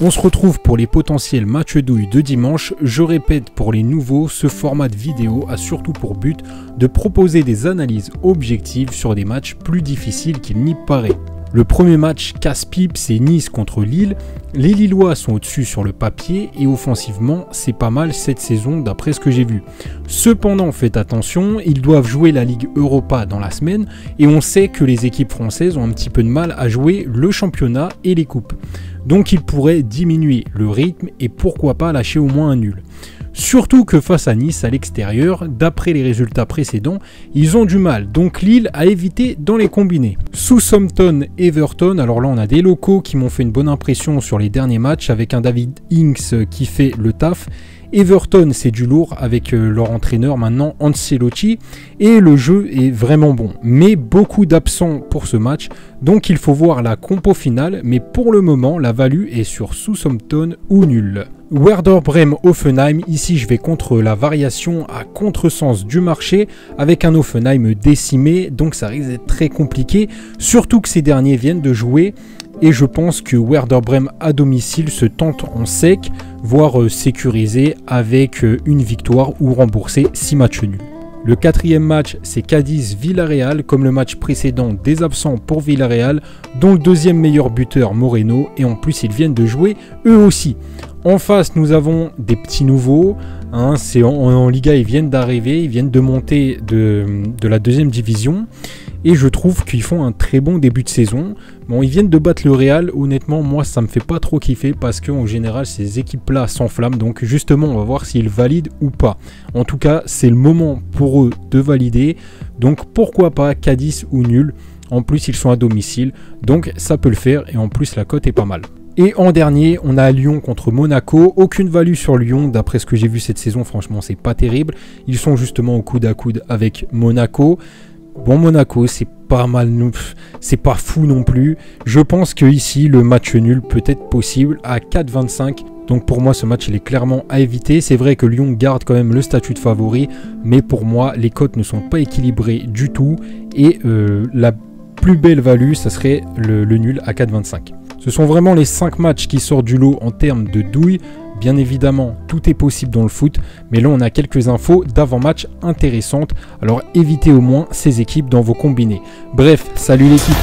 On se retrouve pour les potentiels matchs douilles de dimanche. Je répète pour les nouveaux, ce format de vidéo a surtout pour but de proposer des analyses objectives sur des matchs plus difficiles qu'il n'y paraît. Le premier match casse-pipe, c'est Nice contre Lille. Les Lillois sont au-dessus sur le papier et offensivement, c'est pas mal cette saison d'après ce que j'ai vu. Cependant, faites attention, ils doivent jouer la Ligue Europa dans la semaine et on sait que les équipes françaises ont un petit peu de mal à jouer le championnat et les coupes. Donc ils pourraient diminuer le rythme et pourquoi pas lâcher au moins un nul. Surtout que face à Nice à l'extérieur, d'après les résultats précédents, ils ont du mal. Donc Lille a évité dans les combinés. Southampton, Everton, alors là on a des locaux qui m'ont fait une bonne impression sur les derniers matchs avec un David Ings qui fait le taf. Everton, c'est du lourd avec leur entraîneur maintenant Ancelotti et le jeu est vraiment bon. Mais beaucoup d'absents pour ce match, donc il faut voir la compo finale. Mais pour le moment, la value est sur Southampton ou nul. Werder Bremen-Hoffenheim, ici je vais contre la variation à contresens du marché avec un Hoffenheim décimé, donc ça risque d'être très compliqué, surtout que ces derniers viennent de jouer. Et je pense que Werder Bremen à domicile se tente en sec, voire sécurisé avec une victoire ou rembourser 6 matchs nuls. Le quatrième match, c'est Cadiz-Villarreal, comme le match précédent, des absents pour Villarreal, dont le deuxième meilleur buteur Moreno, et en plus ils viennent de jouer eux aussi. En face, nous avons des petits nouveaux, c'est en Liga, ils viennent d'arriver, ils viennent de monter de la deuxième division. Et je trouve qu'ils font un très bon début de saison. Bon, ils viennent de battre le Real. Honnêtement, moi, ça me fait pas trop kiffer parce qu'en général, ces équipes-là s'enflamment. Donc, justement, on va voir s'ils valident ou pas. En tout cas, c'est le moment pour eux de valider. Donc, pourquoi pas Cadiz ou nul. En plus, ils sont à domicile. Donc, ça peut le faire. Et en plus, la cote est pas mal. Et en dernier, on a Lyon contre Monaco. Aucune value sur Lyon. D'après ce que j'ai vu cette saison, franchement, c'est pas terrible. Ils sont justement au coude à coude avec Monaco. Bon, Monaco, c'est pas mal, c'est pas fou non plus. Je pense que ici, le match nul peut être possible à 4,25. Donc pour moi, ce match, il est clairement à éviter. C'est vrai que Lyon garde quand même le statut de favori, mais pour moi, les cotes ne sont pas équilibrées du tout. Et la plus belle value, ça serait le nul à 4,25. Ce sont vraiment les 5 matchs qui sortent du lot en termes de douille. Bien évidemment, tout est possible dans le foot, mais là on a quelques infos d'avant-match intéressantes, alors évitez au moins ces équipes dans vos combinés. Bref, salut l'équipe!